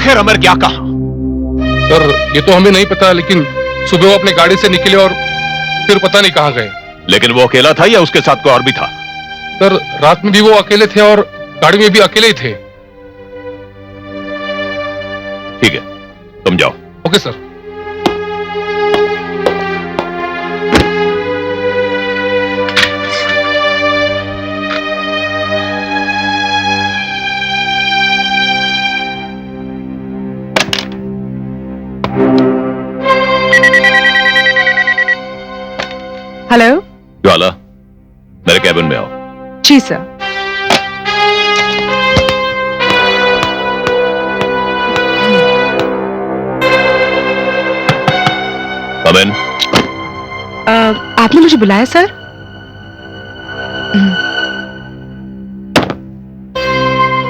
आखिर अमर क्या कहा? सर ये तो हमें नहीं पता, लेकिन सुबह वो अपनी गाड़ी से निकले और फिर पता नहीं कहां गए। लेकिन वो अकेला था या उसके साथ कोई और भी था? सर रात में भी वो अकेले थे और गाड़ी में भी अकेले ही थे। ठीक है, तुम जाओ। Okay sir. हेलो। ज्वाला, मेरे कैबिन में आओ। जी सर। Come in। आपने मुझे बुलाया सर?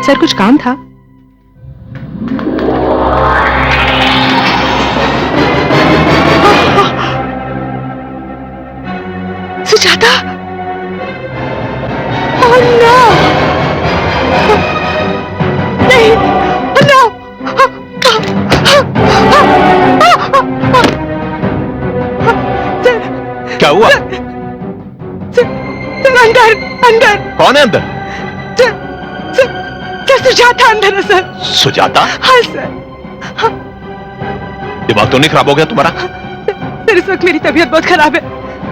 सर कुछ काम था? सुजाता! Oh no! नहीं! No! क्या हुआ? सर अंदर अंदर। कौन है अंदर? सर सुजाता अंदर है सर। सुजाता? हाँ सर। दिमाग तो नहीं खराब हो गया तुम्हारा? सर इस वक्त मेरी तबीयत बहुत खराब है,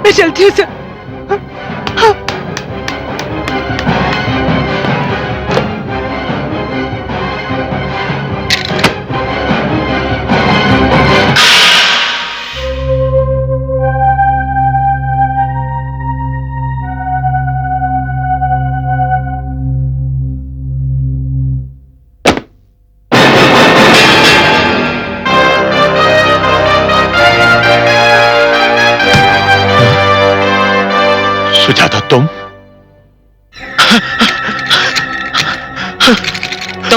मैं चलती हूँ सर। सुजाता तुम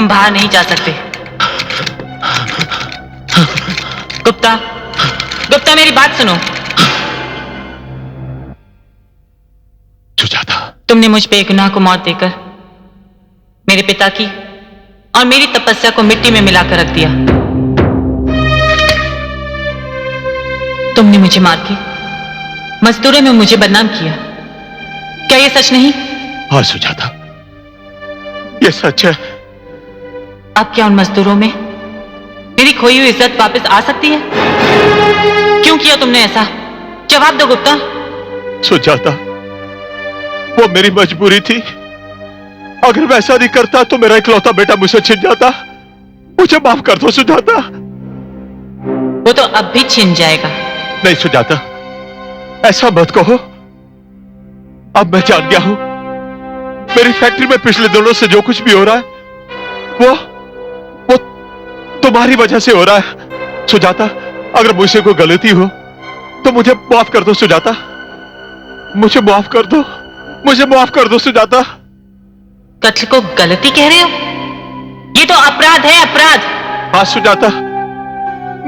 बाहर नहीं जा सकते। गुप्ता, गुप्ता मेरी बात सुनो। सुजाता, तुमने मुझ पे एक गुनाह को मौत देकर मेरे पिता की और मेरी तपस्या को मिट्टी में मिलाकर रख दिया। तुमने मुझे मार के मजदूरों में मुझे बदनाम किया। क्या ये सच नहीं? हाँ सुजाता, ये सच है। अब क्या उन मजदूरों में मेरी खोई हुई इज्जत वापस आ सकती है? क्यों किया तुमने ऐसा? जवाब दो गुप्ता। सुजाता, वो मेरी मजबूरी थी। अगर मैं ऐसा नहीं करता तो मेरा इकलौता बेटा मुझसे छिन जाता। मुझे माफ कर दो सुजाता। वो तो अब भी छिन जाएगा। नहीं सुजाता, ऐसा मत कहो। अब मैं जान गया हूं, मेरी फैक्ट्री में पिछले दिनों से जो कुछ भी हो रहा है वो तुम्हारी वजह से हो रहा है। सुजाता, अगर मुझसे कोई गलती हो तो मुझे माफ कर दो सुजाता। मुझे माफ कर दो, मुझे माफ कर दो सुजाता। कत्ल को गलती कह रहे हो? ये तो अपराध है, अपराध। हाँ सुजाता,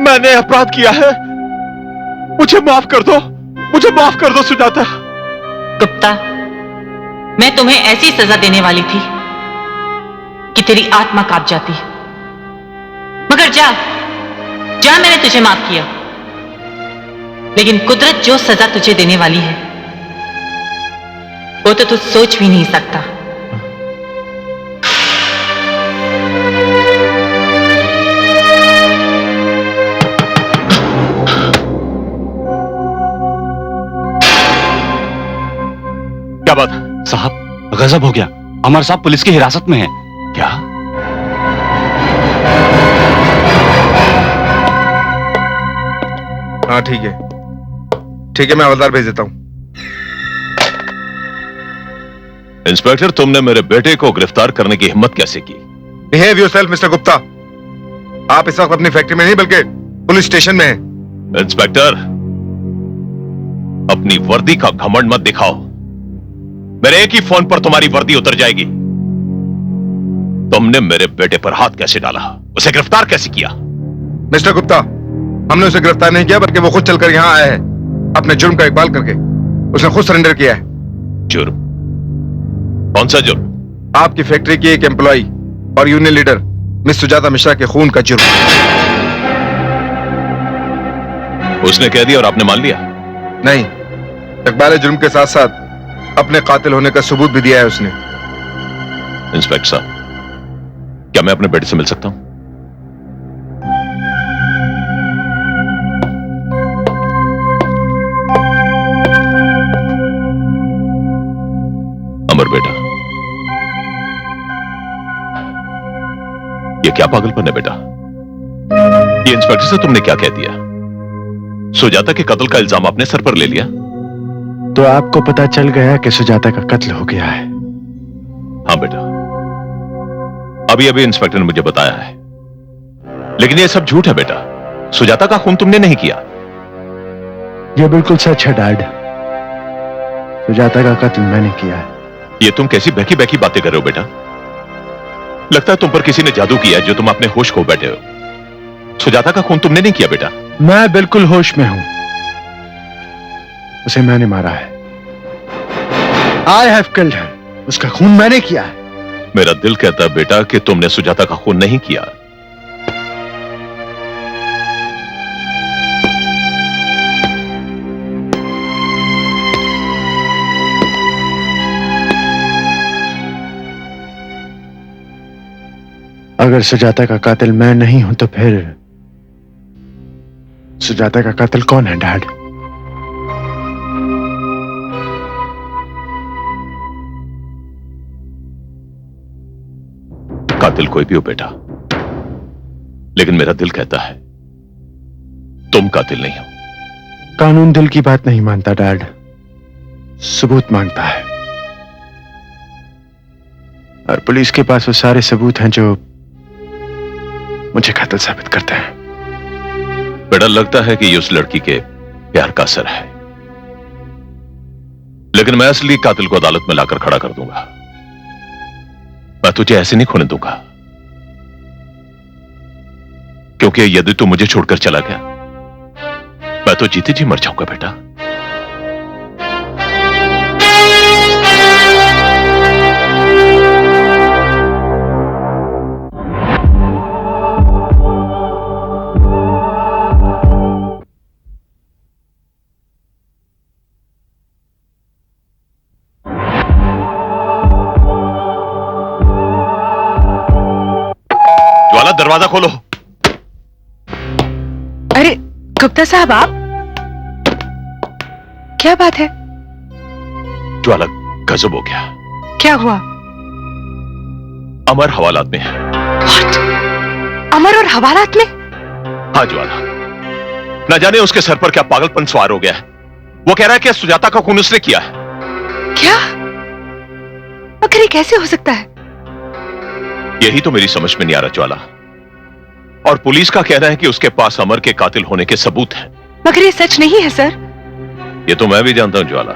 मैंने अपराध किया है। मुझे माफ कर दो, मुझे माफ कर दो सुजाता। गुप्ता, मैं तुम्हें ऐसी सजा देने वाली थी कि तेरी आत्मा कांप जाती। मगर जा जा, मैंने तुझे माफ किया। लेकिन कुदरत जो सजा तुझे देने वाली है वो तो तू सोच भी नहीं सकता। क्या बात? साहब गजब हो गया, अमर साहब पुलिस की हिरासत में हैं। क्या? हाँ ठीक है, ठीक है, मैं हवलदार भेज देता हूं। इंस्पेक्टर, तुमने मेरे बेटे को गिरफ्तार करने की हिम्मत कैसे की? Behave yourself mister Gupta. आप इस वक्त अपनी फैक्ट्री में नहीं बल्कि पुलिस स्टेशन में हैं। इंस्पेक्टर, अपनी वर्दी का घमंड मत दिखाओ। मेरे एक ही फोन पर तुम्हारी वर्दी उतर जाएगी। तुमने मेरे बेटे पर हाथ कैसे डाला? उसे गिरफ्तार कैसे किया? मिस्टर गुप्ता, हमने उसे गिरफ्तार नहीं किया बल्कि वो खुद चलकर यहां आया है अपने जुर्म का इकबाल करके। उसने खुद सरेंडर किया है। जुर्म? कौन सा जुर्म? आपकी फैक्ट्री की एक एम्प्लॉय और union leader miss Sujata Mishra के खून का जुर्म। उसने कह दिया और आपने मान लिया? नहीं, इकबाल जुर्म के साथ साथ अपने कातिल होने का सबूत भी दिया है उसने। इंस्पेक्टर साहब, क्या मैं अपने बेटे से मिल सकता हूं? अमर बेटा, ये क्या पागलपन है बेटा? ये इंस्पेक्टर से तुमने क्या कह दिया? सुजाता के कत्ल का इल्जाम आपने सर पर ले लिया? तो आपको पता चल गया कि सुजाता का कत्ल हो गया है? हाँ बेटा, अभी अभी इंस्पेक्टर ने मुझे बताया है, लेकिन ये सब झूठ है बेटा। सुजाता का खून तुमने नहीं किया। ये बिल्कुल सच है डैड, सुजाता का कत्ल मैंने किया है। ये तुम कैसी बहकी बहकी बातें कर रहे हो बेटा? लगता है तुम पर किसी ने जादू किया है जो तुम अपने होश खो बैठे हो। सुजाता का खून तुमने नहीं किया बेटा। मैं बिल्कुल होश में हूं, उसे मैंने मारा है। I have killed her, उसका खून मैंने किया है। मेरा दिल कहता है बेटा कि तुमने सुजाता का खून नहीं किया। अगर सुजाता का कातिल मैं नहीं हूं तो फिर सुजाता का कातिल कौन है डैड? कातिल कोई भी हो बेटा, लेकिन मेरा दिल कहता है तुम कातिल नहीं हो। कानून दिल की बात नहीं मानता डैड, सबूत मांगता है। और पुलिस के पास वो सारे सबूत हैं जो मुझे कातिल साबित करते हैं। बेटा, लगता है कि ये उस लड़की के प्यार का असर है, लेकिन मैं असली कातिल को अदालत में लाकर खड़ा कर दूंगा। मैं तुझे ऐसे नहीं खोने दूंगा, क्योंकि यदि तू मुझे छोड़कर चला गया मैं तो जीते जी मर जाऊंगा बेटा। ज्वाला, दरवाजा खोलो। अरे गुप्ता साहब, आप? क्या बात है? ज्वाला, गजब हो गया। क्या हुआ? अमर हवालात में है। What? अमर और हवालात में? हाँ ज्वाला, न जाने उसके सर पर क्या पागलपन सवार हो गया है। वो कह रहा है कि सुजाता का खून उसने किया है। क्या? आखिर ये कैसे हो सकता है? यही तो मेरी समझ में नहीं आ रहा ज्वाला। और पुलिस का कहना है कि उसके पास अमर के कातिल होने के सबूत हैं। मगर ये सच नहीं है सर। ये तो मैं भी जानता हूं ज्वाला,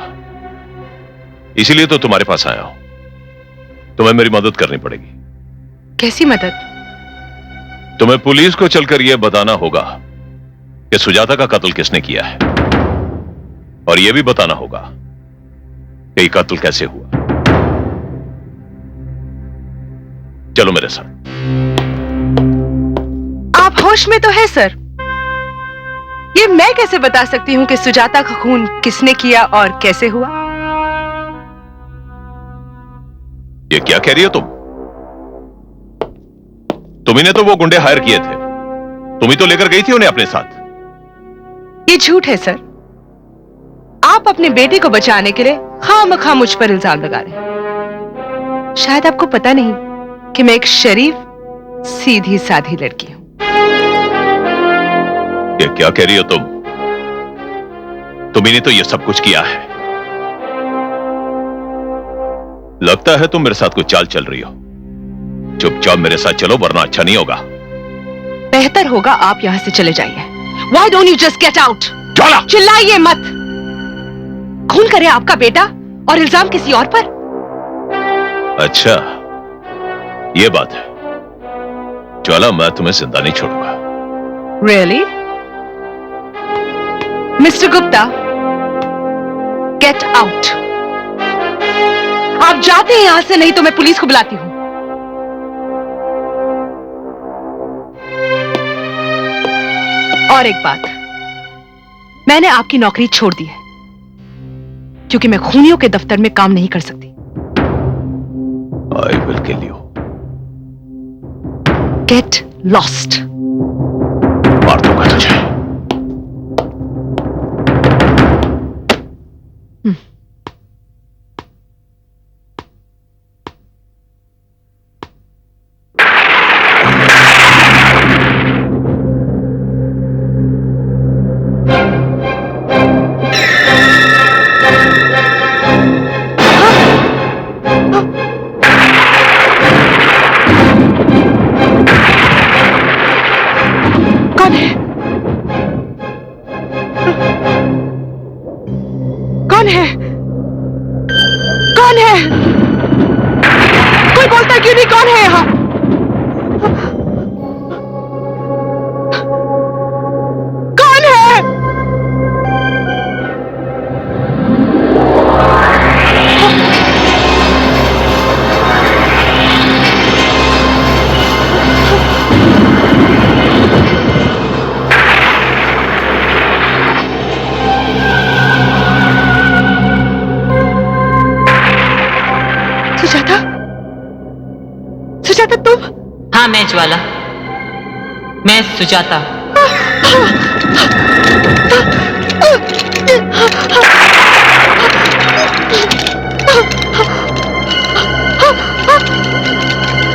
इसीलिए तो तुम्हारे पास आया हूं। तुम्हें मेरी मदद करनी पड़ेगी। कैसी मदद? तुम्हें पुलिस को चलकर यह बताना होगा कि सुजाता का कत्ल किसने किया है, और यह भी बताना होगा कि यह कत्ल कैसे हुआ। चलो मेरे साथ। आप होश में तो है सर। ये मैं कैसे बता सकती हूँ कि सुजाता का खून किसने किया और कैसे हुआ? ये क्या कह रही हो तुम? तुम्ही ने तो वो गुंडे हायर किए थे, तुम ही तो लेकर गई थी उन्हें अपने साथ। ये झूठ है सर। आप अपने बेटे को बचाने के लिए खामखा मुझ पर इल्जाम लगा रहे हैं। शायद आपको पता नहीं कि मैं एक शरीफ, सीधी साधी लड़की हूं। ये क्या कह रही हो तुम? तुम्ही ने तो ये सब कुछ किया है। लगता है तुम मेरे साथ कुछ चाल चल रही हो। चुपचाप मेरे साथ चलो, वरना अच्छा नहीं होगा। बेहतर होगा आप यहां से चले जाइए। Why don't you just get out? ज्वाला! चिल्लाइए मत। खून करे आपका बेटा और इल्जाम किसी और पर। अच्छा, ये बात है। ज्वाला, मैं तुम्हें जिंदा नहीं छोड़ूंगा। Really? Mister Gupta, get out. आप जाते हैं यहां से, नहीं तो मैं पुलिस को बुलाती हूं। और एक बात, मैंने आपकी नौकरी छोड़ दी है क्योंकि मैं खूनियों के दफ्तर में काम नहीं कर सकती। I will kill you. Get lost. मार दूंगा तुझे। कौन है? कौन है? कौन है? कोई बोलता क्यों नहीं? कौन है यहाँ? कौन है? सुजाता? सुजाता तुम? हाँ, मैं ज्वाला, मैं सुजाता।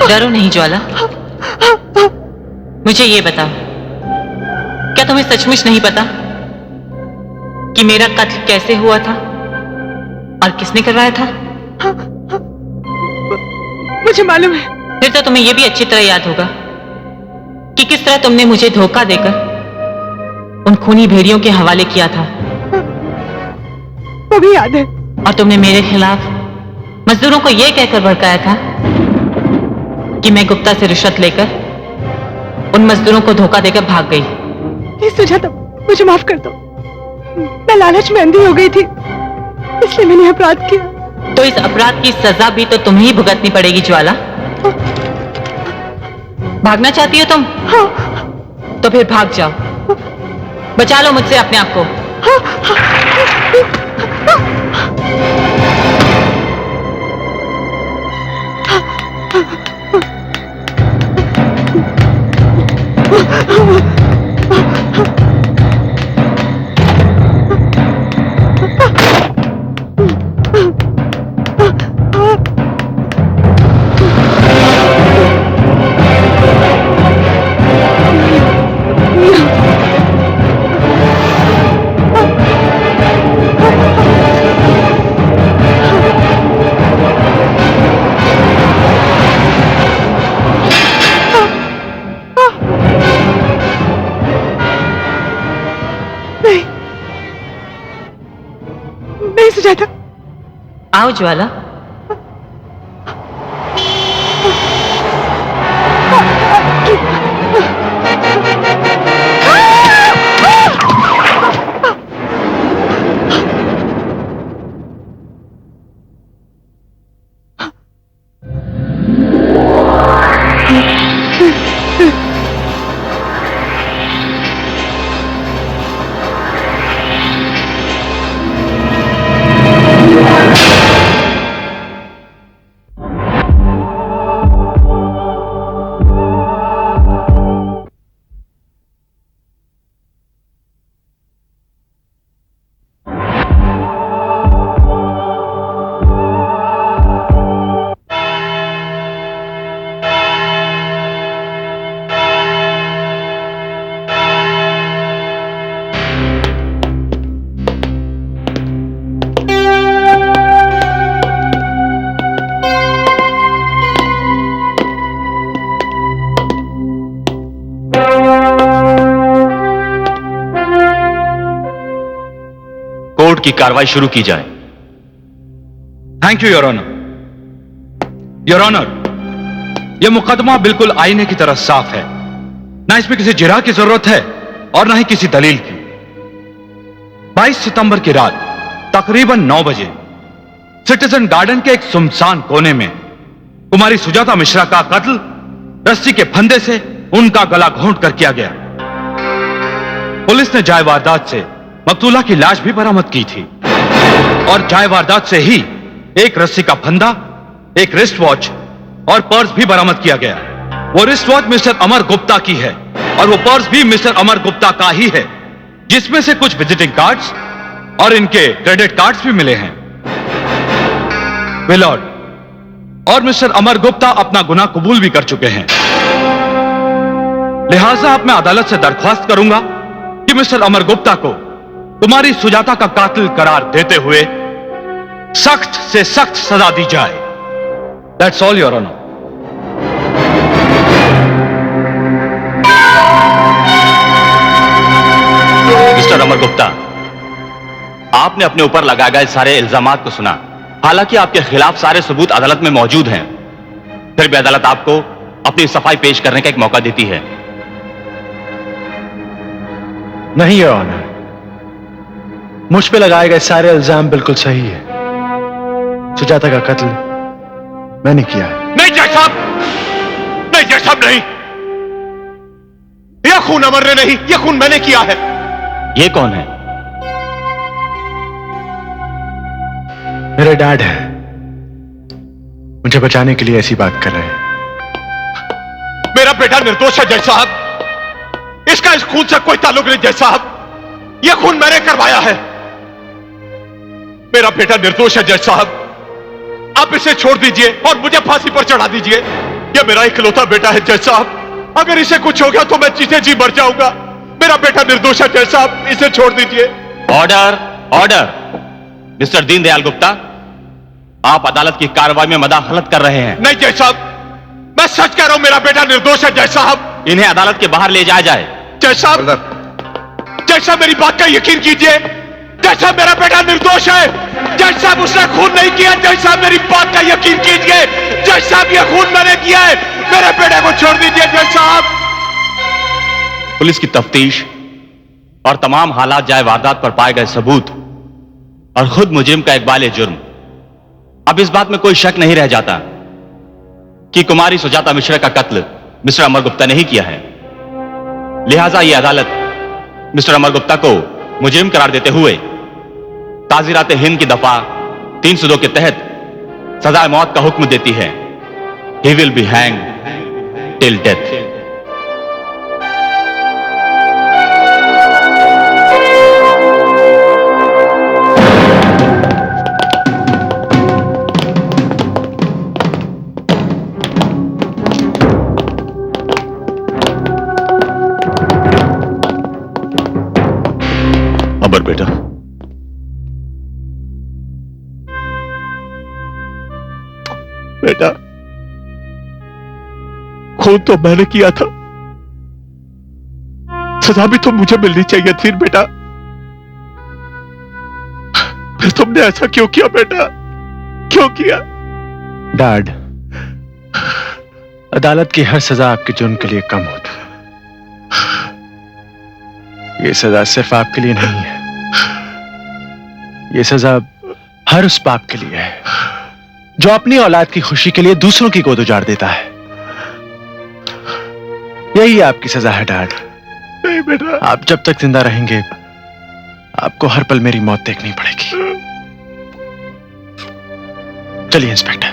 डरो नहीं ज्वाला। मुझे ये बताओ, क्या तुम्हें सचमुच नहीं पता कि मेरा कत्ल कैसे हुआ था और किसने करवाया था? मुझे मालूम है। फिर तो तुम्हें यह भी अच्छी तरह याद होगा कि किस तरह तुमने मुझे धोखा देकर उन खूनी भेड़ियों के हवाले किया था। वो भी याद है। और तुमने मेरे खिलाफ मजदूरों को यह कहकर भड़काया था कि मैं गुप्ता से रिश्वत लेकर उन मजदूरों को धोखा देकर भाग गई। नहीं सुजाता, मुझे माफ कर दो। मैं लालच में अंधी हो गई थी, इसलिए मैंने अपराध किया। तो इस अपराध की सजा भी तो तुम्हें ही भुगतनी पड़ेगी ज्वाला। भागना चाहती हो तुम? हाँ। तो फिर भाग जाओ, बचा लो मुझसे अपने आप को। नहीं सुजाता। आओ ज्वाला। कोर्ट की कार्रवाई शुरू की जाए। Thank you your honour. Your honour, यह मुकदमा बिल्कुल आईने की तरह साफ है। ना इसमें किसी जिरा की जरूरत है और ना ही किसी दलील की। 22 सितंबर की रात तकरीबन 9 बजे सिटीजन गार्डन के एक सुनसान कोने में कुमारी सुजाता मिश्रा का कत्ल रस्सी के फंदे से उनका गला घोंट कर किया गया। पुलिस ने जाय वारदात से मकतूला की लाश भी बरामद की थी और जाय वारदात से ही एक रस्सी का फंदा, एक रिस्ट वॉच और पर्स भी बरामद किया गया। वो wrist watch mister Amar Gupta की है और वो पर्स भी मिस्टर अमर गुप्ता का ही है, जिसमें से कुछ विजिटिंग कार्ड्स और इनके क्रेडिट कार्ड्स भी मिले हैं। मिलॉर्ड, और मिस्टर अमर गुप्ता अपना गुनाह कबूल भी कर चुके हैं। लिहाजा अब मैं अदालत से दरख्वास्त करूंगा कि मिस्टर अमर गुप्ता को तुम्हारी सुजाता का कातिल करार देते हुए सख्त से सख्त सजा दी जाए। That's all your honour. Mister Amar Gupta, आपने अपने ऊपर लगाए गए सारे इल्जामात को सुना। हालांकि आपके खिलाफ सारे सबूत अदालत में मौजूद हैं, फिर भी अदालत आपको अपनी सफाई पेश करने का एक मौका देती है। नहीं योर ऑनर, मुझ पे लगाए गए सारे इल्जाम बिल्कुल सही है। सुजाता का कत्ल मैंने किया है। नहीं जज साहब, नहीं जज साहब, नहीं। यह खून अमर ने नहीं, यह खून मैंने किया है। ये कौन है? मेरे डैड है, मुझे बचाने के लिए ऐसी बात कर रहे हैं। मेरा बेटा निर्दोष है जज साहब, इसका इस खून से कोई ताल्लुक नहीं जज साहब, यह खून मैंने करवाया है। मेरा बेटा निर्दोष है जज साहब, आप इसे छोड़ दीजिए और मुझे फांसी पर चढ़ा दीजिए। यह मेरा इकलौता बेटा है जज साहब, अगर इसे कुछ हो गया तो मैं जीते जी मर जाऊंगा। मेरा बेटा निर्दोष है जज साहब, इसे छोड़ दीजिए। Order, order. Mister Deendayal Gupta, आप अदालत की कार्रवाई में मदाखलत कर रहे हैं। नहीं जज साहब, मैं सच कह रहा हूं, मेरा बेटा निर्दोष है जज साहब। इन्हें अदालत के बाहर ले जाया जाए। जज साहब, जज साहब मेरी बात का यकीन कीजिए। जज साहब मेरा बेटा निर्दोष है। जज साहब उसने खून नहीं किया। जज साहब मेरी बात का यकीन कीजिए। जज साहब यह खून मैंने किया है। मेरे बेटे को छोड़ दीजिए जज साहब। पुलिस की तफ्तीश और तमाम हालात जाए वारदात पर पाए गए सबूत और खुद मुजरिम का इकबाल जुर्म, अब इस बात में कोई शक नहीं रह जाता कि कुमारी सुजाता मिश्रा का कत्ल मिस्टर अमर गुप्ता ने ही किया है। लिहाजा यह अदालत मिस्टर अमर गुप्ता को मुजरिम करार देते हुए ताज़ीरात हिंद की दफा 302 के तहत सजाए मौत का हुक्म देती है। He will be hang till death. Amar बेटा, बेटा खून तो मैंने किया था, सजा भी तो मुझे मिलनी चाहिए थी बेटा। फिर तुमने ऐसा क्यों किया बेटा, क्यों किया? डैड, अदालत की हर सजा आपके जुर्म के लिए कम होती है। ये सजा सिर्फ आपके लिए नहीं है, ये सजा हर उस बाप के लिए है जो अपनी औलाद की खुशी के लिए दूसरों की गोद उजाड़ देता है। यही आपकी सजा है डैड। नहीं बेटा, आप जब तक जिंदा रहेंगे आपको हर पल मेरी मौत देखनी पड़ेगी। चलिए इंस्पेक्टर।